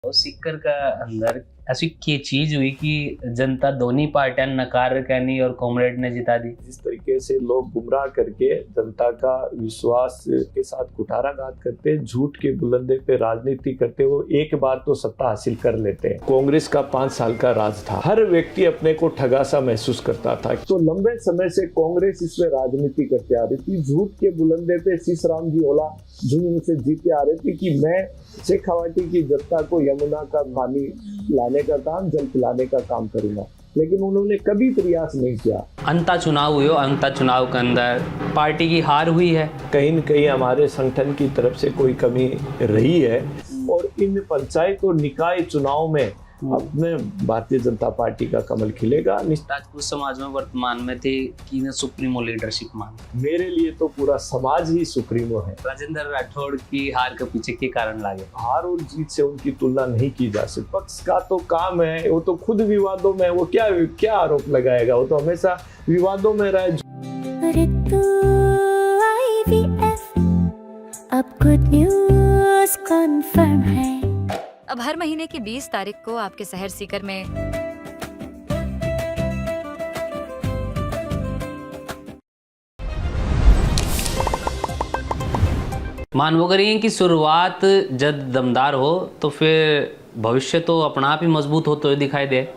और सीकर का अंदर ऐसी क्या चीज हुई कि जनता दोनों पार्टियां नकार कहनी और कॉमरेड ने जिता दी। जिस तरीके से लोग गुमराह करके जनता का विश्वास के साथ कुठाराघात करते, झूठ के बुलंदे पे राजनीति करते, वो एक बार तो सत्ता हासिल कर लेते हैं। कांग्रेस का 5 साल का राज था, हर व्यक्ति अपने को ठगा सा महसूस करता था। तो लंबे समय से कांग्रेस इसमें राजनीति करते आ रही थी, झूठ के बुलंदे पे सीसराम जी ओला झुंझुनू से जीते आ रहे थे कि मैं शेखावाटी की जनता को यमुना का पानी लाने का काम, जल पिलाने का काम करूंगा, लेकिन उन्होंने कभी प्रयास नहीं किया। अंता चुनाव हुए, अंता चुनाव के अंदर पार्टी की हार हुई है। कहीं न कहीं हमारे संगठन की तरफ से कोई कमी रही है और इन पंचायत और निकाय चुनाव में अपने भारतीय जनता पार्टी का कमल खिलेगा। राजपूत समाज में वर्तमान में थे कि ने सुप्रीमो लीडरशिप मान। मेरे लिए तो पूरा समाज ही सुप्रीमो है। राजेंद्र राठौड़ की हार के पीछे के कारण लागे? हार और जीत से उनकी तुलना नहीं की जा सकती। पक्ष का तो काम है, वो तो खुद विवादों में, वो क्या आरोप लगाएगा, वो तो हमेशा विवादों में रहे। अब गुड न्यूज़ कन्फर्म है। अब हर महीने की 20 तारीख को आपके शहर सीकर में मानव करिए कि शुरुआत जब दमदार हो तो फिर भविष्य तो अपना आप ही मजबूत होते हुए दिखाई दे।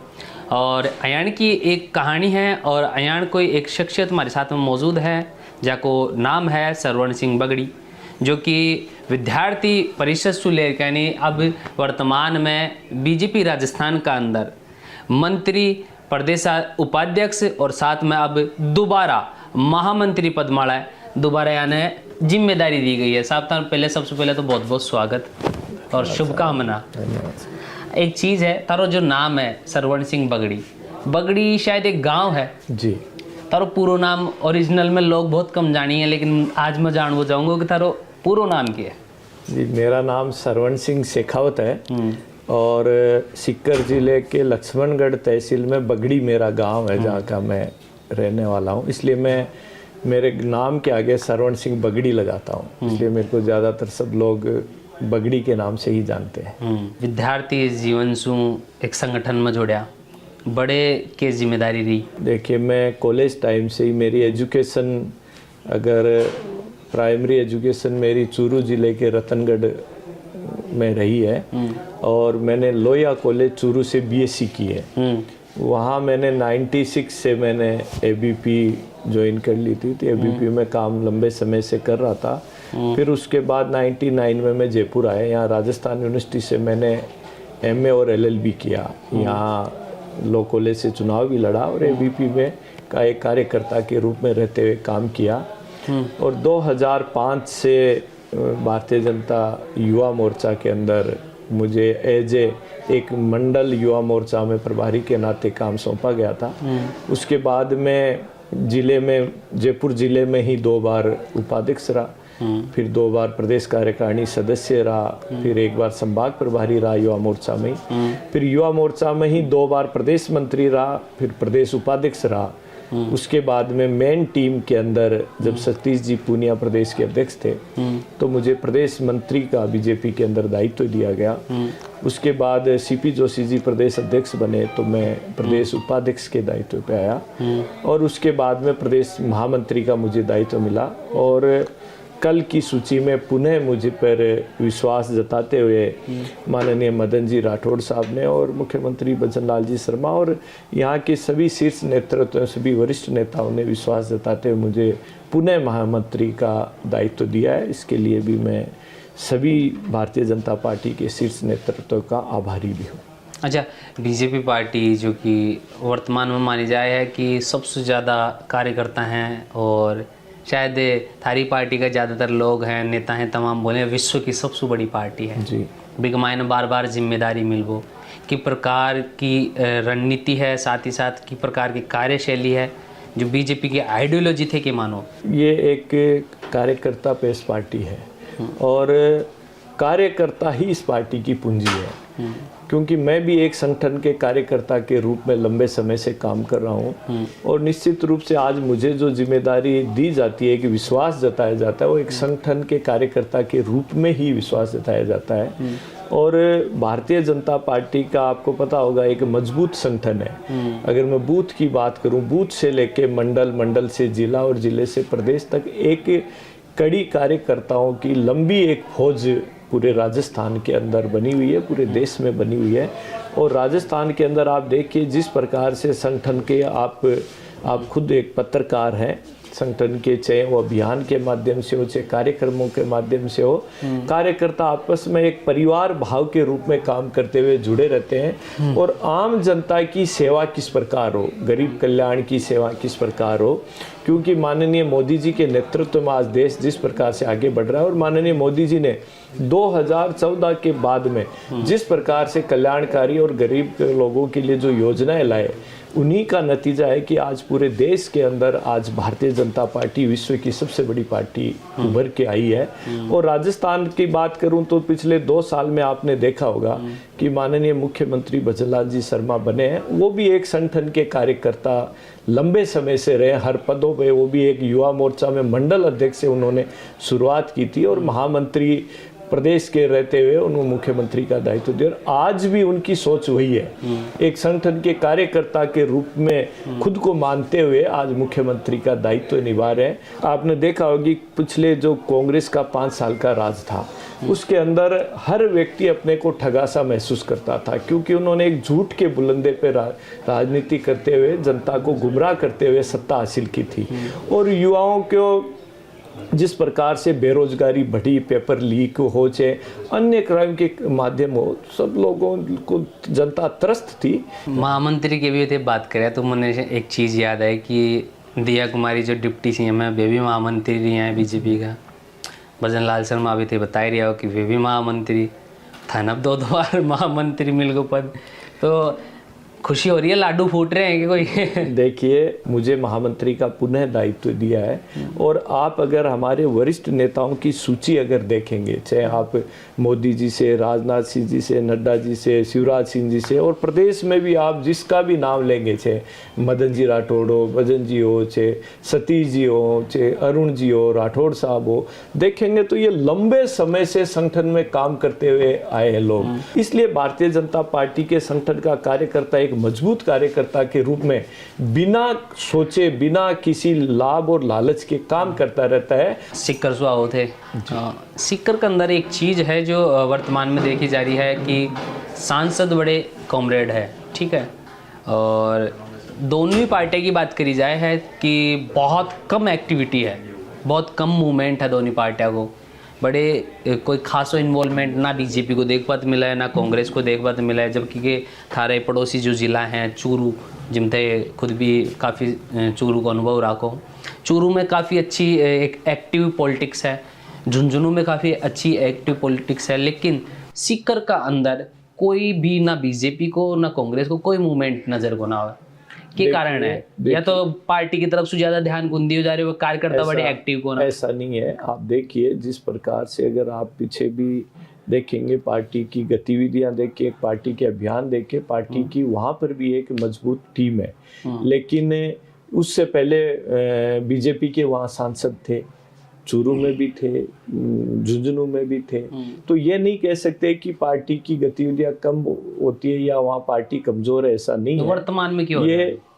और अयान की एक कहानी है और अयान कोई एक शख्सियत हमारे साथ में मौजूद है जाको नाम है सरवण सिंह बगड़ी, जो कि विद्यार्थी परिषद से लेकर यानी अब वर्तमान में बीजेपी राजस्थान का अंदर मंत्री, प्रदेश उपाध्यक्ष और साथ में अब दोबारा महामंत्री पद माला है, दोबारा यानी जिम्मेदारी दी गई है। साहब पहले सबसे पहले तो बहुत बहुत स्वागत और शुभकामना। एक चीज़ है, तारो जो नाम है सरवण सिंह बगड़ी, बगड़ी शायद एक गांव है जी। तारो पूरा नाम ओरिजिनल में लोग बहुत कम जानी है, लेकिन आज मैं जानना चाहूँगा कि तारो पूरा नाम क्या है? जी, मेरा नाम सरवण सिंह शेखावत है और सीकर जिले के लक्ष्मणगढ़ तहसील में बगड़ी मेरा गांव है, जहाँ का मैं रहने वाला हूँ। इसलिए मैं मेरे नाम के आगे सरवण सिंह बगड़ी लगाता हूँ, इसलिए मेरे को ज़्यादातर सब लोग बगड़ी के नाम से ही जानते हैं। विद्यार्थी जीवन से एक संगठन में जोड़िया, बड़े के जिम्मेदारी रही? देखिए, मैं कॉलेज टाइम से ही मेरी एजुकेशन, अगर प्राइमरी एजुकेशन मेरी चूरू ज़िले के रतनगढ़ में रही है और मैंने लोहिया कॉलेज चूरू से बीएससी की है। वहाँ मैंने 96 से मैंने एबीपी ज्वाइन कर ली थी, तो एबीपी में काम लंबे समय से कर रहा था। फिर उसके बाद 99 में मैं जयपुर आया, यहाँ राजस्थान यूनिवर्सिटी से मैंने एमए और एलएलबी किया। यहाँ लॉ कॉलेज से चुनाव भी लड़ा और एबीपी में का एक कार्यकर्ता के रूप में रहते हुए काम किया। और 2005 से भारतीय जनता युवा मोर्चा के अंदर मुझे एज एक मंडल युवा मोर्चा में प्रभारी के नाते काम सौंपा गया था। उसके बाद मैं जिले में, जयपुर जिले में ही 2 बार उपाध्यक्ष रहा, फिर 2 बार प्रदेश कार्यकारिणी सदस्य रहा, फिर 1 बार संभाग प्रभारी रहा युवा मोर्चा में, फिर युवा मोर्चा में ही 2 बार प्रदेश मंत्री रहा, फिर प्रदेश उपाध्यक्ष रहा। उसके बाद में मेन टीम के अंदर जब सतीश जी पूनिया प्रदेश के अध्यक्ष थे तो मुझे प्रदेश मंत्री का बीजेपी के अंदर दायित्व दिया गया। उसके बाद सीपी जोशी जी प्रदेश अध्यक्ष बने तो मैं प्रदेश उपाध्यक्ष के दायित्व पे आया और उसके बाद में प्रदेश महामंत्री का मुझे दायित्व मिला। और कल की सूची में पुनः मुझे पर विश्वास जताते हुए माननीय मदन जी राठौड़ साहब ने और मुख्यमंत्री बचन लाल जी शर्मा और यहाँ के सभी शीर्ष नेतृत्व, सभी वरिष्ठ नेताओं ने विश्वास जताते हुए मुझे पुनः महामंत्री का दायित्व दिया है। इसके लिए भी मैं सभी भारतीय जनता पार्टी के शीर्ष नेतृत्व का आभारी भी हूँ। अच्छा, बीजेपी पार्टी जो कि वर्तमान में मानी जाए है कि सबसे ज़्यादा कार्यकर्ता हैं और शायद थारी पार्टी का ज़्यादातर लोग हैं, नेता हैं, तमाम बोले विश्व की सबसे बड़ी पार्टी है जी। बिगमाए ने बार बार जिम्मेदारी मिलबो कि प्रकार की रणनीति है, साथ ही साथ की प्रकार की कार्यशैली है जो बीजेपी की आइडियोलॉजी थे कि मानो ये एक कार्यकर्ता पेश पार्टी है और कार्यकर्ता ही इस पार्टी की पूंजी है। क्योंकि मैं भी एक संगठन के कार्यकर्ता के रूप में लंबे समय से काम कर रहा हूँ और निश्चित रूप से आज मुझे जो जिम्मेदारी दी जाती है कि विश्वास जताया जाता है वो एक संगठन के कार्यकर्ता के रूप में ही विश्वास जताया जाता है। और भारतीय जनता पार्टी का आपको पता होगा एक मजबूत संगठन है। अगर मैं बूथ की बात करूं, बूथ से लेके मंडल, मंडल से जिला और जिले से प्रदेश तक एक कड़ी कार्यकर्ताओं की लंबी एक फौज पूरे राजस्थान के अंदर बनी हुई है, पूरे देश में बनी हुई है। और राजस्थान के अंदर आप देखिए जिस प्रकार से संगठन के आप खुद एक पत्रकार हैं, संगठन के चाहे वो अभियान के माध्यम से हो, चाहे कार्यक्रमों के माध्यम से हो, कार्यकर्ता आपस में एक परिवार भाव के रूप में काम करते हुए जुड़े रहते हैं। और आम जनता की सेवा किस प्रकार हो, गरीब कल्याण की सेवा किस प्रकार हो, क्योंकि माननीय मोदी जी के नेतृत्व में आज देश जिस प्रकार से आगे बढ़ रहा है और माननीय मोदी जी ने 2014 के बाद में जिस प्रकार से कल्याणकारी और गरीब लोगों के लिए जो योजनाएं लाए, उन्हीं का नतीजा है कि आज पूरे देश के अंदर आज भारतीय जनता पार्टी विश्व की सबसे बड़ी पार्टी उभर के आई है। और राजस्थान की बात करूं तो पिछले 2 साल में आपने देखा होगा कि माननीय मुख्यमंत्री भजनलाल जी शर्मा बने हैं, वो भी एक संगठन के कार्यकर्ता लंबे समय से रहे हर पदों पे। वो भी एक युवा मोर्चा में मंडल अध्यक्ष से उन्होंने शुरुआत की थी और महामंत्री प्रदेश के रहते हुए उन्होंने मुख्यमंत्री का दायित्व दिया। और आज भी उनकी सोच वही है, एक संगठन के कार्यकर्ता के रूप में खुद को मानते हुए आज मुख्यमंत्री का दायित्व निभा रहे हैं। आपने देखा होगा कि पिछले जो कांग्रेस का 5 साल का राज था, उसके अंदर हर व्यक्ति अपने को ठगा सा महसूस करता था, क्योंकि उन्होंने एक झूठ के बुलंदे पे राजनीति करते हुए जनता को गुमराह करते हुए सत्ता हासिल की थी। और युवाओं को जिस प्रकार से बेरोजगारी बढ़ी, पेपर लीक हो, चाहे अन्य क्राइम के माध्यम हो, सब लोगों को जनता त्रस्त थी। महामंत्री की भी थे बात करें तो मुझे एक चीज़ याद है कि दिया कुमारी जो डिप्टी सीएम है वे भी महामंत्री रही हैं बीजेपी का। भजनलाल शर्मा अभी थे बता ही रहा हो कि वे भी महामंत्री था ना, 2 बार महामंत्री मिल गए पद। तो खुशी हो रही है, लाडू फूट रहे हैं कि कोई? देखिए, मुझे महामंत्री का पुनः दायित्व दिया है और आप अगर हमारे वरिष्ठ नेताओं की सूची अगर देखेंगे, चाहे आप मोदी जी से, राजनाथ सिंह जी से, नड्डा जी से, शिवराज सिंह जी से, और प्रदेश में भी आप जिसका भी नाम लेंगे, चाहे मदन जी राठौड़ हो, भजन जी हो, चाहे सतीश जी हो, चाहे अरुण जी हो, राठौड़ साहब हो, देखेंगे तो ये लंबे समय से संगठन में काम करते हुए आए हैं लोग। इसलिए भारतीय जनता पार्टी के संगठन का कार्यकर्ता एक मजबूत कार्यकर्ता के रूप में बिना सोचे, बिना किसी लाभ और लालच के काम करता रहता है। सिक्कर सुहाओ थे। सिक्कर के अंदर एक चीज़ है जो वर्तमान में देखी जा रही है कि सांसद बड़े कॉमरेड है, ठीक है, और दोनों ही पार्टी की बात करी जाए है कि बहुत कम एक्टिविटी है, बहुत कम मूवमेंट है दोनों पार्टियों को, बड़े कोई खासो इन्वॉल्वमेंट ना बीजेपी को देख पाते मिला है ना कांग्रेस को देख पाते मिला है। जबकि के थारे पड़ोसी जो ज़िला हैं चूरू, जिनते खुद भी काफ़ी चूरू का अनुभव रखो, चूरू में काफ़ी अच्छी एक एक्टिव पॉलिटिक्स है, झुंझुनू में काफ़ी अच्छी एक्टिव पॉलिटिक्स है, लेकिन सीकर का अंदर कोई भी ना बीजेपी को ना कांग्रेस को कोई मूवमेंट नज़र को ना हो। क्या कारण है? या तो पार्टी की तरफ से ज्यादा ध्यान गुंदी हो जा रही है, वो कार्यकर्ता बड़े एक्टिव को ना? ऐसा नहीं है। आप देखिए जिस प्रकार से अगर आप पीछे भी देखेंगे, पार्टी की गतिविधियां देखिए, पार्टी के अभियान देखिए, पार्टी की वहां पर भी एक मजबूत टीम है। लेकिन उससे पहले बीजेपी के वहाँ सांसद थे, चूरू में भी थे, झुंझुनू में भी थे, तो ये नहीं कह सकते कि पार्टी की गतिविधियां कम होती है या वहाँ पार्टी कमजोर है, ऐसा नहीं है। वर्तमान में क्यों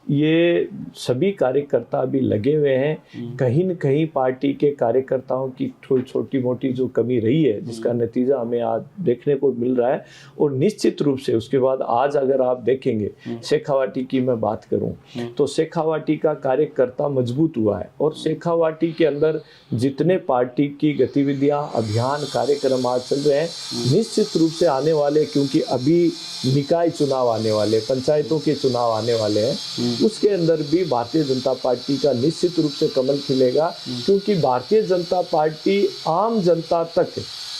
ये सभी कार्यकर्ता भी लगे हुए हैं। कहीं न कहीं पार्टी के कार्यकर्ताओं की थोड़ी छोटी मोटी जो कमी रही है, जिसका नतीजा हमें आज देखने को मिल रहा है। और निश्चित रूप से उसके बाद आज अगर आप देखेंगे, शेखावाटी की मैं बात करूं तो शेखावाटी का कार्यकर्ता मजबूत हुआ है। और शेखावाटी के अंदर जितने पार्टी की गतिविधियां, अभियान, कार्यक्रम आज चल रहे हैं, निश्चित रूप से आने वाले, क्योंकि अभी निकाय चुनाव आने वाले, पंचायतों के चुनाव आने वाले हैं, उसके अंदर भी भारतीय जनता पार्टी का निश्चित रूप से कमल खिलेगा। क्योंकि भारतीय जनता पार्टी आम जनता तक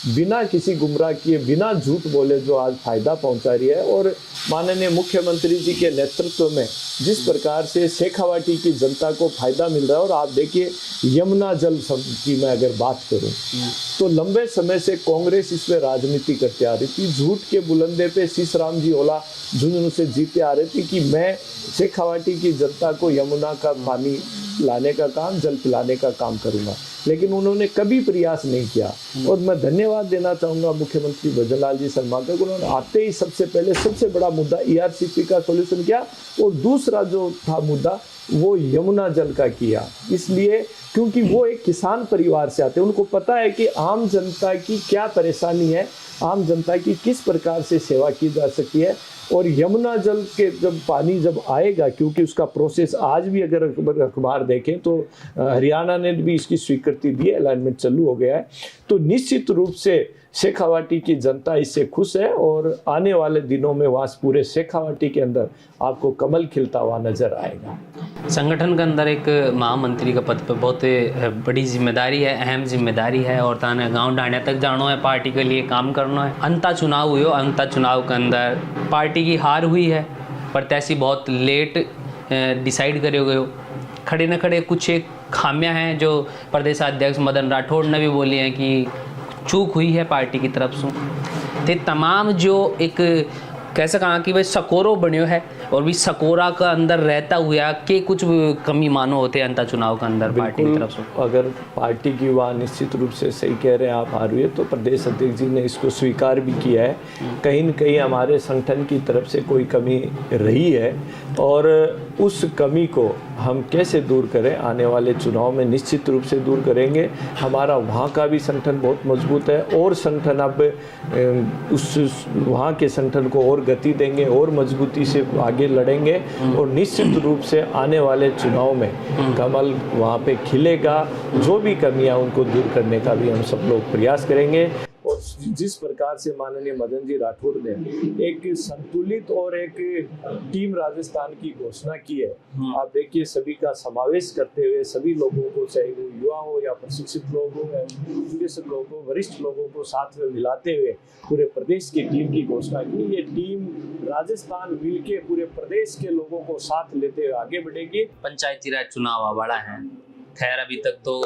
बिना किसी गुमराह किए, बिना झूठ बोले जो आज फायदा पहुंचा रही है। और माननीय मुख्यमंत्री जी के नेतृत्व में जिस प्रकार से शेखावाटी की जनता को फायदा मिल रहा है। और आप देखिए यमुना जल की मैं अगर बात करूं तो लंबे समय से कांग्रेस इसमें राजनीति करते आ रही थी, झूठ के बुलंदे पे शीशराम जी ओला झुंझुनू से जीते आ रही थी कि मैं शेखावाटी की जनता को यमुना का पानी लाने का काम, जल पिलाने का काम करूंगा। लेकिन उन्होंने कभी प्रयास नहीं किया। और मैं धन्यवाद देना चाहूँगा मुख्यमंत्री भजनलाल जी शर्मा का, उन्होंने आते ही सबसे पहले सबसे बड़ा मुद्दा ERCP का सोल्यूशन किया, और दूसरा जो था मुद्दा वो यमुना जल का किया। इसलिए क्योंकि वो एक किसान परिवार से आते हैं, उनको पता है कि आम जनता की क्या परेशानी है, आम जनता की किस प्रकार से सेवा की जा सकती है। और यमुना जल के जब पानी जब आएगा, क्योंकि उसका प्रोसेस आज भी अगर अखबार देखें तो हरियाणा ने भी इसकी स्वीकृति दी है, अलाइनमेंट चालू हो गया है, तो निश्चित रूप से शेखावाटी की जनता इससे खुश है। और आने वाले दिनों में वहाँ पूरे शेखावाटी के अंदर आपको कमल खिलता हुआ नजर आएगा। संगठन के अंदर एक महामंत्री का पद पे बहुत बड़ी जिम्मेदारी है, अहम जिम्मेदारी है, और ताने गांव ढाणिया तक जाना है, पार्टी के लिए काम करना है। अंता चुनाव हुए, अंता चुनाव के अंदर पार्टी की हार हुई है, प्रत्याशी बहुत लेट डिसाइड करे हुए हो, खड़े न खड़े कुछ एक खामियां हैं जो प्रदेशाध्यक्ष मदन राठौड़ ने भी बोली हैं कि चूक हुई है पार्टी की तरफ से। ते तमाम जो एक कैसे कहा कि भाई सकोरो बन्यो है, और भी सकोरा का अंदर रहता हुआ के कुछ कमी मानो होते हैं अंता चुनाव के अंदर पार्टी की तरफ से। अगर पार्टी की वहाँ निश्चित रूप से सही कह रहे हैं आप, हार हुई है, तो प्रदेश अध्यक्ष जी ने इसको स्वीकार भी किया है। कहीं न कहीं हमारे संगठन की तरफ से कोई कमी रही है, और उस कमी को हम कैसे दूर करें, आने वाले चुनाव में निश्चित रूप से दूर करेंगे। हमारा वहाँ का भी संगठन बहुत मजबूत है, और संगठन अब उस वहाँ के संगठन को और गति देंगे और मजबूती से आगे लड़ेंगे, और निश्चित रूप से आने वाले चुनाव में कमल वहाँ पे खिलेगा। जो भी कमियां उनको दूर करने का भी हम सब लोग प्रयास करेंगे। और जिस प्रकार से माननीय मदन जी राठौड़ ने एक संतुलित और एक टीम राजस्थान की घोषणा की है, आप देखिए सभी का समावेश करते हुए सभी लोगों को, चाहे वो युवा हो या प्रशिक्षित लोग हो या वरिष्ठ लोग हो, वरिष्ठ लोगों को साथ में मिलाते हुए पूरे प्रदेश की टीम की घोषणा की। ये टीम राजस्थान मिलके पूरे प्रदेश के लोगों को साथ लेते हुए आगे बढ़ेगी। पंचायती राज चुनाव बड़ा है, खैर अभी तक तो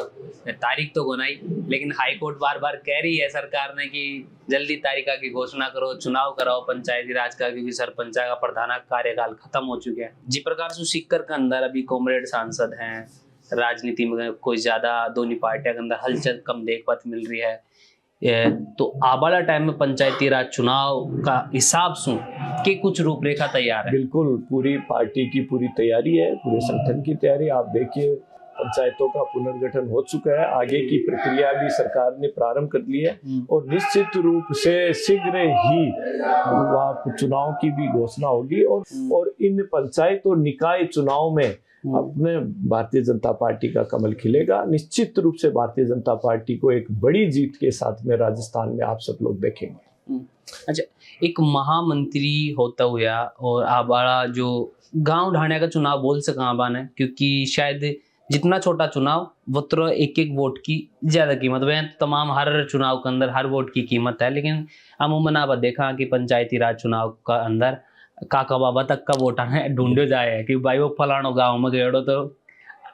तारीख तो बनाई, लेकिन हाई कोर्ट बार बार कह रही है सरकार ने कि जल्दी तारीखा की घोषणा करो, चुनाव कराओ पंचायती राज का, क्योंकि सरपंच का प्रधान कार्यकाल खत्म हो चुके हैं। जिस प्रकार से सीकर के अंदर अभी कॉमरेड सांसद हैं, राजनीति में कोई ज्यादा दोनों पार्टियों के अंदर हलचल कम देखपत मिल रही है, तो आबाला टाइम में पंचायती राज चुनाव का हिसाब सुन के कुछ रूपरेखा तैयार है। बिल्कुल, पूरी पार्टी की पूरी तैयारी है, पूरे संगठन की तैयारी। आप देखिए पंचायतों का पुनर्गठन हो चुका है, आगे की प्रक्रिया भी सरकार ने प्रारंभ कर ली है, और निश्चित रूप से शीघ्र ही वहाँ चुनाव की भी घोषणा होगी। और इन पंचायत और निकाय चुनाव में अपने भारतीय जनता पार्टी का कमल खिलेगा। निश्चित रूप से भारतीय जनता पार्टी को एक बड़ी जीत के साथ में राजस्थान में आप सब लोग देखेंगे। अच्छा, एक महामंत्री होता हुआ और आबाड़ा जो गांव ढाणिया का चुनाव बोल सका बान है, क्योंकि शायद जितना छोटा चुनाव वो तो एक एक वोट की ज्यादा कीमत है। तमाम हर चुनाव के अंदर हर वोट की कीमत है, लेकिन अमूमन आप देखा कि पंचायती राज चुनाव का अंदर काका बाबा तक का वोट आने ढूंढे जाए कि भाई वो फलानो गाँव में गए तो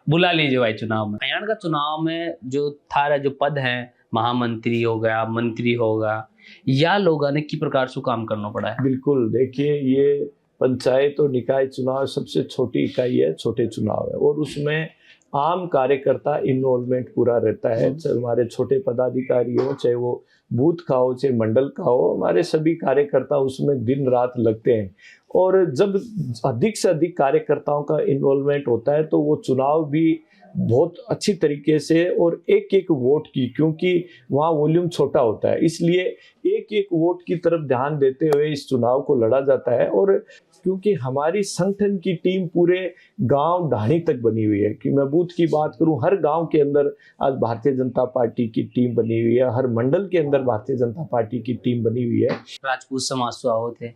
बुला लीजिए भाई चुनाव में। हरियाणा का चुनाव में जो थारा जो पद है, महामंत्री हो गया, मंत्री होगा, या लोगों ने किस प्रकार से काम करना पड़ा है? बिल्कुल, देखिए ये पंचायत और निकाय चुनाव सबसे छोटी इकाई है, छोटे चुनाव है, और उसमें आम कार्यकर्ता इन्वॉल्वमेंट पूरा रहता है। हमारे छोटे पदाधिकारी हो, चाहे वो बूथ का हो, चाहे मंडल का हो, हमारे सभी कार्यकर्ता उसमें दिन रात लगते हैं। और जब अधिक से अधिक कार्यकर्ताओं का इन्वॉल्वमेंट होता है तो वो चुनाव भी बहुत अच्छी तरीके से, और एक एक वोट की, क्योंकि वहाँ वॉल्यूम छोटा होता है, इसलिए एक एक वोट की तरफ ध्यान देते हुए इस चुनाव को लड़ा जाता है। और क्योंकि हमारी संगठन की टीम पूरे गांव ढाणी तक बनी हुई है, कि मैं बूथ की बात करूं, हर गांव के अंदर आज भारतीय जनता पार्टी की टीम बनी हुई है, हर मंडल के अंदर भारतीय जनता पार्टी की टीम बनी हुई है। राजपूत समाज से होते,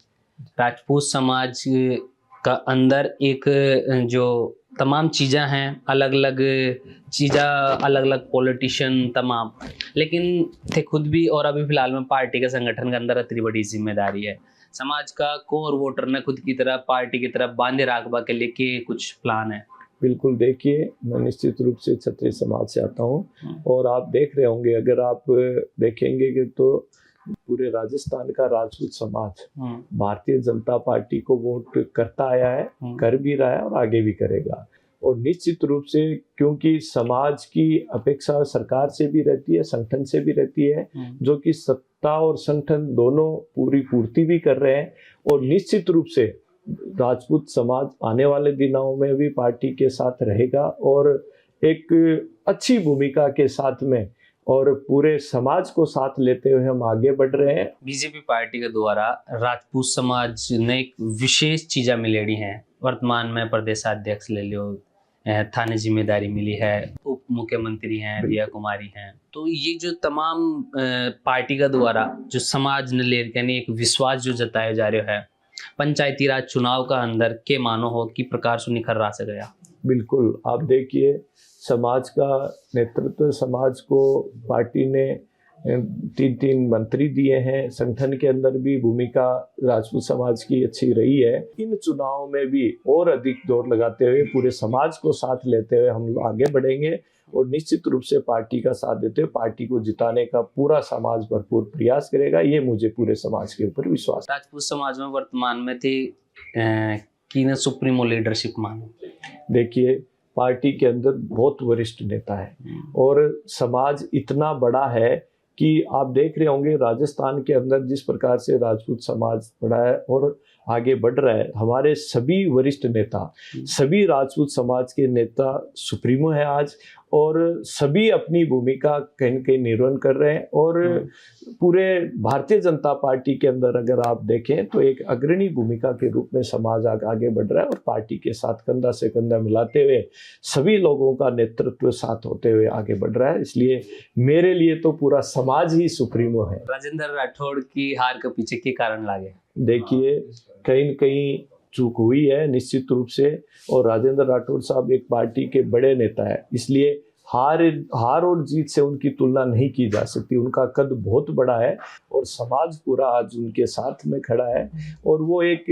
राजपूत समाज का अंदर एक जो तमाम चीज़ें हैं, अलग अलग चीज़ें, अलग अलग पॉलिटिशियन तमाम, लेकिन थे खुद भी, और अभी फिलहाल में पार्टी के संगठन के अंदर इतनी बड़ी जिम्मेदारी है। समाज का कोर वोटर ने खुद की तरफ पार्टी की तरफ बांधे राखबा के लिए कुछ प्लान है? बिल्कुल, देखिए मैं निश्चित रूप से क्षत्रिय समाज से आता हूँ, और आप देख रहे होंगे, अगर आप देखेंगे कि तो पूरे राजस्थान का राजपूत समाज भारतीय जनता पार्टी को वोट करता आया है, कर भी रहा है और आगे भी करेगा। और निश्चित रूप से क्योंकि समाज की अपेक्षा सरकार से भी रहती है, संगठन से भी रहती है, जो कि सत्ता और संगठन दोनों पूरी पूर्ति भी कर रहे हैं। और निश्चित रूप से राजपूत समाज आने वाले दिनों में भी पार्टी के साथ रहेगा और एक अच्छी भूमिका के साथ में और पूरे समाज को साथ लेते हुए हम आगे बढ़ रहे हैं। बीजेपी पार्टी के द्वारा राजपूत समाज ने एक विशेष चीज़ा मिलेड़ी हैं। वर्तमान में प्रदेशाध्यक्ष ले लो, थाने जिम्मेदारी मिली है, उप मुख्यमंत्री हैं, रिया कुमारी हैं। तो ये जो तमाम पार्टी का द्वारा जो समाज ने ले यानी एक विश्वास जो जताया जा रहा है पंचायती राज चुनाव का अंदर के मानो हो कि प्रकार से निखर रहा से गया। बिल्कुल, आप देखिए समाज का नेतृत्व, समाज को पार्टी ने 3 मंत्री दिए हैं। संगठन के अंदर भी भूमिका राजपूत समाज की अच्छी रही है। इन चुनावों में भी और अधिक जोर लगाते हुए पूरे समाज को साथ लेते हुए हम आगे बढ़ेंगे और निश्चित रूप से पार्टी का साथ देते हुए पार्टी को जिताने का पूरा समाज भरपूर प्रयास करेगा। ये मुझे पूरे समाज के ऊपर विश्वास है। राजपूत समाज में वर्तमान में थी कि न सुप्रीमो लीडरशिप मानो। देखिए, पार्टी के अंदर बहुत वरिष्ठ नेता है और समाज इतना बड़ा है कि आप देख रहे होंगे राजस्थान के अंदर जिस प्रकार से राजपूत समाज बढ़ा है और आगे बढ़ रहा है। हमारे सभी वरिष्ठ नेता, सभी राजपूत समाज के नेता सुप्रीमो है आज और सभी अपनी भूमिका कहीं न कहीं निर्वहन कर रहे हैं और पूरे भारतीय जनता पार्टी के अंदर अगर आप देखें तो एक अग्रणी भूमिका के रूप में समाज आगे बढ़ रहा है और पार्टी के साथ कंधा से कंधा मिलाते हुए सभी लोगों का नेतृत्व साथ होते हुए आगे बढ़ रहा है। इसलिए मेरे लिए तो पूरा समाज ही सुप्रीमो है। राजेंद्र राठौड़ की हार के पीछे के कारण लागे? देखिए, कहीं न कहीं चूक हुई है निश्चित रूप से और राजेंद्र राठौड़ साहब एक पार्टी के बड़े नेता है, इसलिए हार और जीत से उनकी तुलना नहीं की जा सकती। उनका कद बहुत बड़ा है और समाज पूरा आज उनके साथ में खड़ा है और वो एक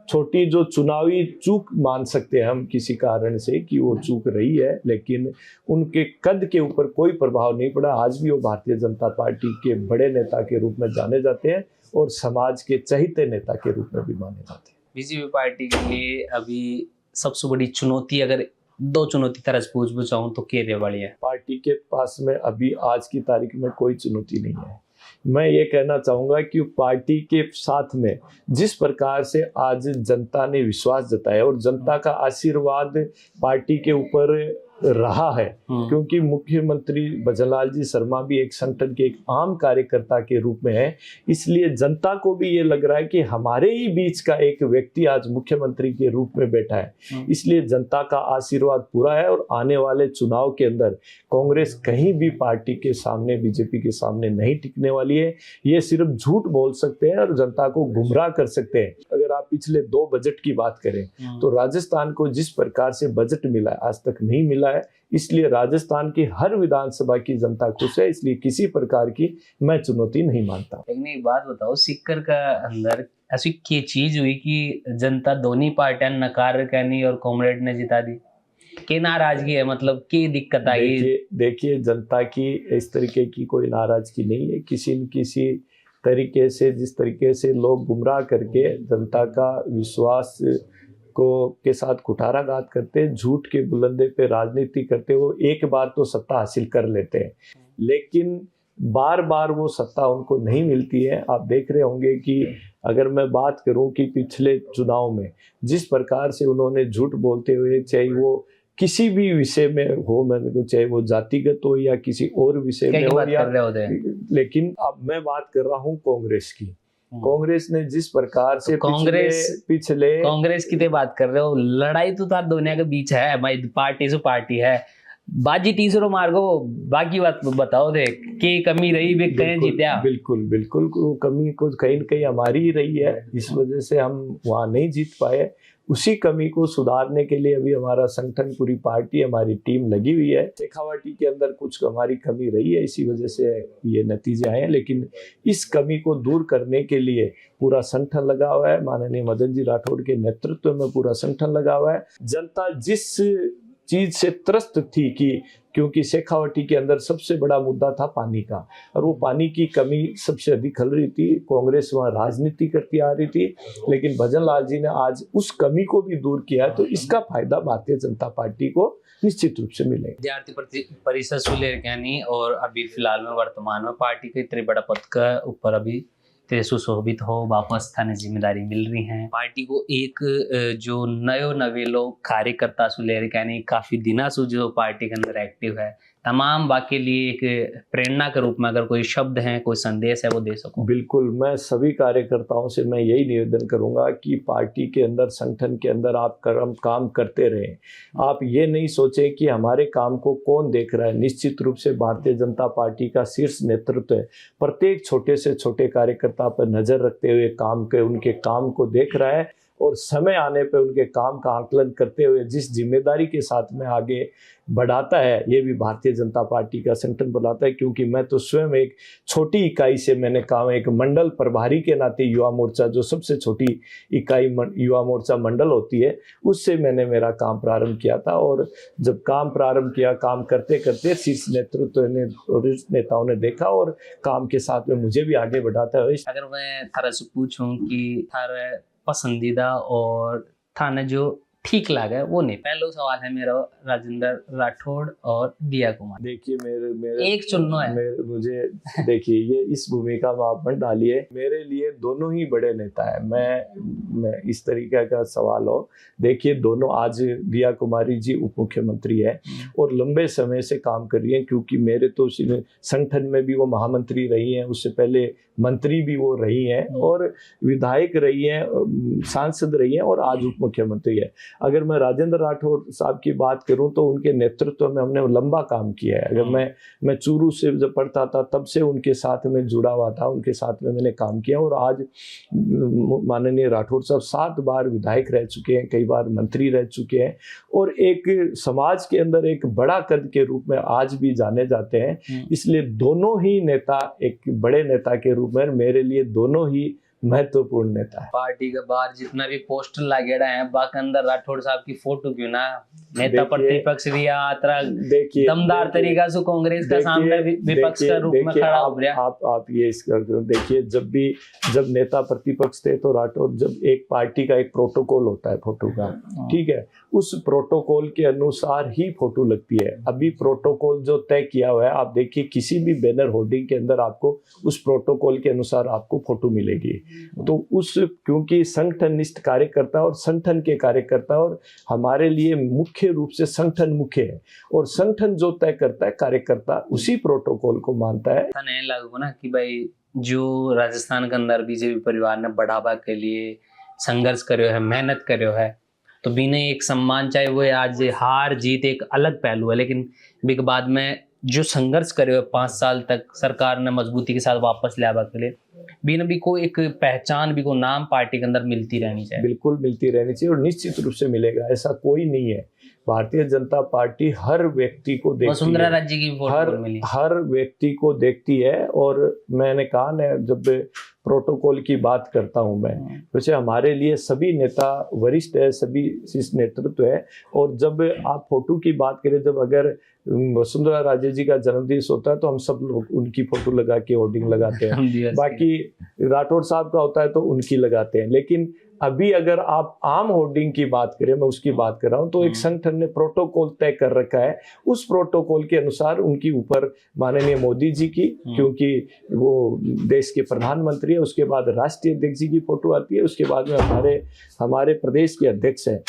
छोटी जो चुनावी चूक मान सकते हैं हम किसी कारण से कि वो चूक रही है, लेकिन उनके कद के ऊपर कोई प्रभाव नहीं पड़ा। आज भी वो भारतीय जनता पार्टी के बड़े नेता के रूप में जाने जाते हैं और समाज के चहेते नेता के रूप में भी माने जाते हैं। बीजेपी पार्टी के लिए अभी सबसे बड़ी चुनौती, अगर 2 चुनौती तरह से पूछूं तो क्या रहने वाली है? पार्टी के पास में अभी आज की तारीख में कोई चुनौती नहीं है। मैं ये कहना चाहूँगा कि पार्टी के साथ में जिस प्रकार से आज जनता ने विश्वास जताया और जनता का आशीर्वाद पार्टी के ऊपर रहा है, क्योंकि मुख्यमंत्री भजनलाल जी शर्मा भी एक संगठन के एक आम कार्यकर्ता के रूप में है, इसलिए जनता को भी ये लग रहा है कि हमारे ही बीच का एक व्यक्ति आज मुख्यमंत्री के रूप में बैठा है। इसलिए जनता का आशीर्वाद पूरा है और आने वाले चुनाव के अंदर कांग्रेस कहीं भी पार्टी के सामने, बीजेपी के सामने नहीं टिकने वाली है। ये सिर्फ झूठ बोल सकते हैं और जनता को गुमराह कर सकते हैं। अगर आप पिछले 2 बजट की बात करें तो राजस्थान को जिस प्रकार से बजट मिला है आज तक नहीं मिला है, इसलिए राजस्थान की हर विधानसभा की जनता खुश है, इसलिए किसी प्रकार की मैं चुनौती नहीं मानता। लेकिन एक बात बताओ, सिक्कर का अंदर ऐसी क्या चीज हुई कि जनता दोनों पार्टियां नकार कहनी और कॉमरेड ने जिता दी? क्या नाराजगी है, मतलब क्या दिक्कत आई? देखिए, जनता की इस तरीके की कोई नाराजगी नहीं है। किसी न किसी तरीके से जिस तरीके से लोग गुमराह करके जनता का विश्वास को के साथ कुठाराघात करते, झूठ के बुलंदे पे राजनीति करते, वो एक बार तो सत्ता हासिल कर लेते हैं, लेकिन बार बार वो सत्ता उनको नहीं मिलती है। आप देख रहे होंगे कि अगर मैं बात करूं कि पिछले चुनाव में जिस प्रकार से उन्होंने झूठ बोलते हुए, चाहे वो किसी भी विषय में हो, मैंने चाहे वो जातिगत हो या किसी और विषय में हो, या लेकिन अब मैं बात कर रहा हूँ कांग्रेस की। कांग्रेस ने जिस प्रकार से पिछले कांग्रेस की बात कर रहे हो, लड़ाई तो तार दोनों के बीच है, पार्टी से पार्टी है, बाजी तीसरो मार्गो, बाकी बात बताओ दे के कमी रही वे कहीं जीत्या? बिल्कुल कमी को कहीं न कहीं हमारी ही रही है, इस वजह से हम वहाँ नहीं जीत पाए। उसी कमी को सुधारने के लिए अभी हमारा संगठन, पूरी पार्टी, हमारी टीम लगी हुई है। शेखावाटी के अंदर कुछ हमारी कमी रही है, इसी वजह से ये नतीजे आए हैं, लेकिन इस कमी को दूर करने के लिए पूरा संगठन लगा हुआ है। माननीय मदन जी राठौड़ के नेतृत्व में पूरा संगठन लगा हुआ है। जनता जिस चीज से त्रस्त थी कि क्योंकि शेखावटी के अंदर सबसे बड़ा मुद्दा था पानी का, और वो पानी की कमी सबसे अधिक खल रही थी। कांग्रेस वहाँ राजनीति करती आ रही थी, लेकिन भजन लाल जी ने आज उस कमी को भी दूर किया, तो इसका फायदा भारतीय जनता पार्टी को निश्चित रूप से मिलेगा। विद्यार्थी परिषद सुलेरकानी और अभी फिलहाल में वर्तमान में पार्टी के इतने बड़ा पद का ऊपर अभी ते सुशोभित हो वापस थाने जिम्मेदारी मिल रही है पार्टी को। एक जो नयो नवेलो कार्यकर्ता सुलेरकानी काफी दिना से जो पार्टी के अंदर एक्टिव है, तमाम बाकी लिए एक प्रेरणा के रूप में अगर कोई शब्द है, कोई संदेश है, वो दे सको। बिल्कुल, मैं सभी कार्यकर्ताओं से मैं यही निवेदन करूंगा कि पार्टी के अंदर, संगठन के अंदर आप काम करते रहें। आप ये नहीं सोचें कि हमारे काम को कौन देख रहा है। निश्चित रूप से भारतीय जनता पार्टी का शीर्ष नेतृत्व है, प्रत्येक छोटे से छोटे कार्यकर्ता पर नजर रखते हुए उनके काम को देख रहा है, और समय आने पर उनके काम का आकलन करते हुए जिस जिम्मेदारी के साथ में आगे बढ़ाता है, ये भी भारतीय जनता पार्टी का संगठन बनाता है। क्योंकि मैं तो स्वयं एक छोटी इकाई से मैंने काम, एक मंडल प्रभारी के नाते युवा मोर्चा, जो सबसे छोटी इकाई युवा मोर्चा मंडल होती है, उससे मैंने मेरा काम प्रारंभ किया था। और जब काम प्रारंभ किया, काम करते करते शीर्ष नेतृत्व ने और नेताओं ने देखा और काम के साथ में मुझे भी आगे बढ़ाता है। अगर मैं थारा से पूछूं कि थारा पसंदीदा और थाने जो ठीक लगा वो नहीं, पहला सवाल है मेरा राजेंद्र राठौड़ और दिया कुमार। देखिए मेरे एक चुनना है मुझे देखिए, ये इस भूमिका में आप मत डालिए। मेरे लिए दोनों ही बड़े नेता है। मैं इस तरीके का सवाल हो, देखिए दोनों, आज दिया कुमारी जी उप मुख्यमंत्री है और लंबे समय से काम कर रही है, क्योंकि मेरे तो संगठन में भी वो महामंत्री रही हैं, उससे पहले मंत्री भी वो रही हैं और विधायक रही हैं, सांसद रही हैं और आज उप मुख्यमंत्री है। अगर मैं राजेंद्र राठौड़ साहब की बात करूं तो उनके नेतृत्व में हमने लंबा काम किया है। अगर मैं चूरू से जब पढ़ता था तब से उनके साथ में जुड़ा हुआ था, उनके साथ में मैंने काम किया। और आज माननीय राठौड़ साहब 7 बार विधायक रह चुके हैं, कई बार मंत्री रह चुके हैं और एक समाज के अंदर एक बड़ा कद के रूप में आज भी जाने जाते हैं। इसलिए दोनों ही नेता एक बड़े नेता के रूप में मेरे लिए दोनों ही महत्वपूर्ण नेता है। पार्टी के बाहर जितना भी पोस्टर लगेड़ा है, बाकी अंदर राठौड़ साहब की फोटो क्यों ना, नेता प्रतिपक्ष भी यात्रा दमदार तरीका से कांग्रेस का सामने विपक्ष का रूप में खड़ा हो गया। आप ये देखिए, जब नेता प्रतिपक्ष थे तो राठौड़, जब एक पार्टी का एक प्रोटोकॉल होता है फोटो का, ठीक है, उस प्रोटोकॉल के अनुसार ही फोटो लगती है। अभी प्रोटोकॉल जो तय किया हुआ है, आप देखिए किसी भी बैनर होर्डिंग के अंदर आपको उस प्रोटोकॉल के अनुसार आपको फोटो मिलेगी। तो क्योंकि संगठनिष्ठ कार्यकर्ता और संगठन के कार्यकर्ता, और हमारे लिए मुख्य रूप से संगठन मुख्य है और संगठन जो तय करता है, कार्यकर्ता उसी प्रोटोकॉल को मानता है। नहीं लागू ना कि भाई जो राजस्थान के अंदर बीजेपी परिवार ने बढ़ावा के लिए संघर्ष करो है, मेहनत करो है, तो बिना एक सम्मान, चाहे वो आज हार जीत एक अलग पहलू है, लेकिन बिग बाद में जो संघर्ष करे 5 साल तक सरकार ने मजबूती के साथ वापस ले आवा के लिए बिना भी को एक पहचान, भी को नाम पार्टी के अंदर मिलती रहनी चाहिए। बिल्कुल मिलती रहनी चाहिए और निश्चित रूप से मिलेगा, ऐसा कोई नहीं है। भारतीय जनता पार्टी हर व्यक्ति को देखती है, वसुंधरा राजे की वोट मिली, हर व्यक्ति को देखती है। और मैंने कहा ना, जब प्रोटोकॉल की बात करता हूं मैं, वैसे हमारे लिए सभी नेता वरिष्ठ है, सभी शीर्ष नेतृत्व है। और जब आप फोटो की बात करें, जब अगर वसुंधरा राजे जी का जन्मदिवस होता है तो हम सब लोग उनकी फोटो लगा के होर्डिंग लगाते हैं। बाकी राठौड़ साहब का होता है तो उनकी लगाते हैं। लेकिन अभी अगर आप आम होर्डिंग की बात करें, मैं उसकी बात कर रहा हूं, तो एक संगठन ने प्रोटोकॉल तय कर रखा है। उस प्रोटोकॉल के अनुसार उनकी ऊपर माननीय मोदी जी की, क्योंकि वो देश के प्रधानमंत्री है, उसके बाद राष्ट्रीय अध्यक्ष जी की फोटो आती है, उसके बाद में हमारे प्रदेश के अध्यक्ष हैं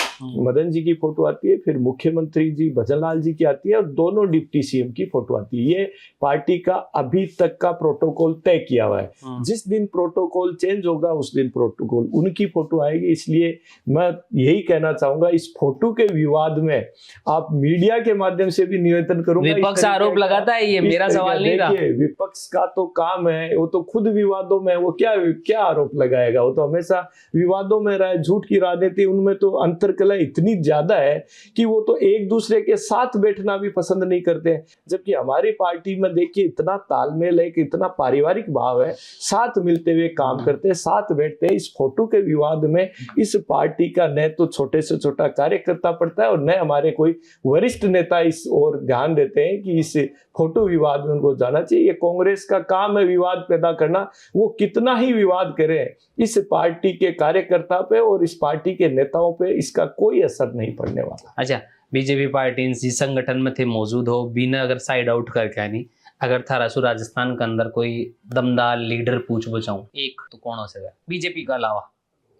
मदन जी की फोटो आती है, फिर मुख्यमंत्री जी भजन लाल जी की आती है और दोनों डिप्टी सीएम की फोटो आती है। ये पार्टी का अभी तक का प्रोटोकॉल तय किया हुआ है। जिस दिन प्रोटोकॉल चेंज होगा उस दिन प्रोटोकॉल उनकी फोटो आएगी। इसलिए मैं यही कहना चाहूंगा, इस फोटो के विवाद में आप मीडिया के माध्यम से भी निवेदन करूंगा। विपक्ष आरोप लगाता है, ये मेरा सवाल नहीं था। विपक्ष का तो काम है, वो तो खुद विवादों में, वो क्या आरोप लगाएगा, वो तो हमेशा विवादों में रहा है। झूठ की राजनीति, उनमें तो अंतर्कल कला इतनी ज्यादा है कि वो तो एक दूसरे के साथ बैठना भी पसंद नहीं करते हैं, जबकि हमारी पार्टी में देखिए इतना तालमेल है, कि इतना पारिवारिक भाव है, साथ मिलते हुए काम करते हैं, साथ बैठते हैं। इस फोटो के विवाद में इस पार्टी का न तो छोटे से छोटा कार्यकर्ता पड़ता है और न हमारे कोई वरिष्ठ नेता इस ओर ध्यान देते हैं कि इस फोटो विवाद में उनको जाना चाहिए। ये कांग्रेस का काम है विवाद पैदा करना, वो कितना ही विवाद करें, इस पार्टी के कार्यकर्ता पे और इस पार्टी के नेताओं पे इसका कोई असर नहीं पड़ने वाला। अच्छा, बीजेपी पार्टी जिस संगठन में थे मौजूद हो, बिना अगर साइड आउट करके आनी, अगर थारासु राजस्थान के अंदर कोई दमदार लीडर पूछ बचाऊं एक, तो कौन हो सकता है बीजेपी के अलावा?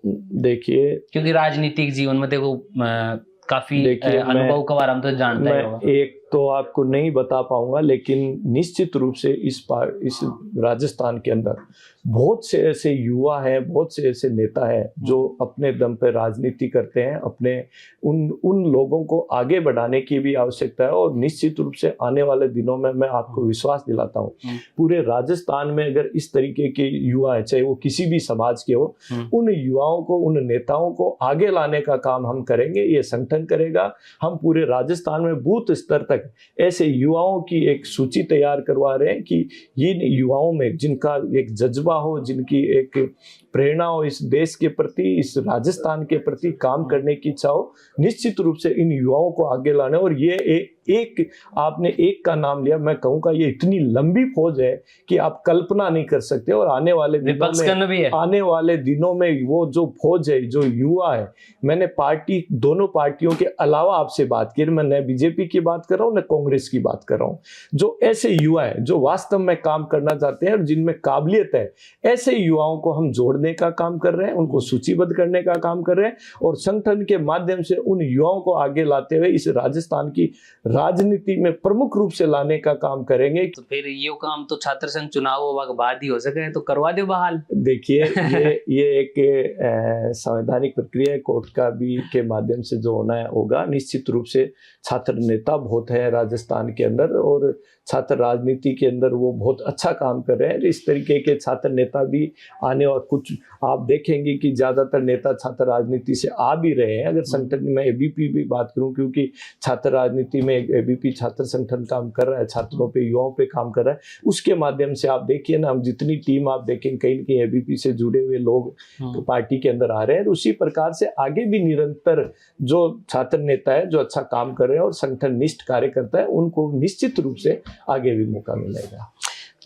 देखिए, क्योंकि राजनीतिक जीवन में देखो काफी अनुभव के बारे में तो जानता ही होगा। एक तो आपको नहीं बता पाऊंगा, लेकिन निश्चित रूप से इस राजस्थान के अंदर बहुत से ऐसे युवा हैं, बहुत से ऐसे नेता हैं जो अपने दम पर राजनीति करते हैं। अपने उन लोगों को आगे बढ़ाने की भी आवश्यकता है और निश्चित रूप से आने वाले दिनों में मैं आपको विश्वास दिलाता हूँ, पूरे राजस्थान में अगर इस तरीके के युवा है, चाहे वो किसी भी समाज के हो, उन युवाओं को, उन नेताओं को आगे लाने का काम हम करेंगे। ये संगठन करेगा। हम पूरे राजस्थान में बूथ स्तर तक ऐसे युवाओं की एक सूची तैयार करवा रहे हैं कि इन युवाओं में जिनका एक जज्बा हो, जिनकी एक प्रेरणा हो इस देश के प्रति, इस राजस्थान के प्रति काम करने की इच्छा हो, निश्चित रूप से इन युवाओं को आगे लाने। और ये एक आपने एक का नाम लिया, मैं कहूँगा ये इतनी लंबी फौज है कि आप कल्पना नहीं कर सकते। और आने वाले दिनों में वो जो फौज है, जो युवा है, मैंने दोनों पार्टियों के अलावा आपसे बात की, मैं न बीजेपी की बात कर रहा हूँ न कांग्रेस की बात कर रहा हूँ, जो ऐसे युवा है जो वास्तव में काम करना चाहते हैं और जिनमें काबिलियत है, ऐसे युवाओं को हम जोड़ने का काम कर रहे हैं, उनको सूचीबद्ध करने का काम कर रहे हैं और संगठन के माध्यम से उन युवाओं को आगे लाते हुए इस राजस्थान की राजनीति में प्रमुख रूप से लाने का काम करेंगे। तो फिर ये काम तो छात्र संघ चुनाव के बाद ही हो सके, तो करवा दो बहाल। देखिए, ये एक संवैधानिक प्रक्रिया है, कोर्ट का भी के माध्यम से जो होना है होगा। निश्चित रूप से छात्र नेता बहुत है राजस्थान के अंदर और छात्र राजनीति के अंदर वो बहुत अच्छा काम कर रहे हैं। इस तरीके के छात्र नेता भी आने, और कुछ आप देखेंगे कि ज़्यादातर नेता छात्र राजनीति से आ भी रहे हैं। अगर संगठन में एबीपी भी बात करूं, क्योंकि छात्र राजनीति में एबीपी छात्र संगठन काम कर रहा है, छात्रों पे, युवाओं पे काम कर रहा है, उसके माध्यम से आप देखिए ना, हम जितनी टीम आप देखें कहीं न कहीं एबीपी से जुड़े हुए लोग तो पार्टी के अंदर आ रहे हैं। उसी प्रकार से आगे भी निरंतर जो छात्र नेता है, जो अच्छा काम कर रहे हैं और संगठन निष्ठ कार्यकर्ता है, उनको निश्चित रूप से आगे भी मौका मिलेगा।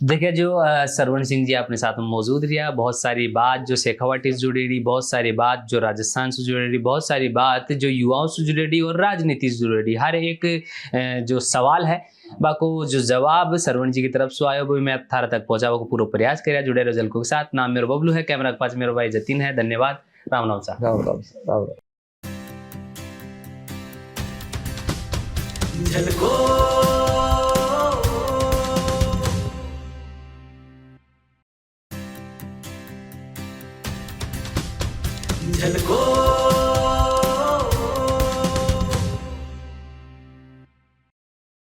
देखिए, जो सरवण सिंह जी अपने साथ में मौजूद रहा, बहुत सारी बात जो शेखावाटी से जुड़ी रही, बहुत सारी बात जो राजस्थान से जुड़ी रही, बहुत सारी बात जो युवाओं से जुड़ी रही और राजनीति से जुड़ी रही, हर एक जो सवाल है बाको जो जवाब सरवण जी की तरफ से आया वो मैं थारा तक पहुंचावा को पूरा प्रयास किया। जुड़े रहो जलको के साथ। नाम मेरा बबलू है, कैमरा के पास मेरा भाई जतीन है। धन्यवाद। राम राम साहब। राम राम राम राम। झलको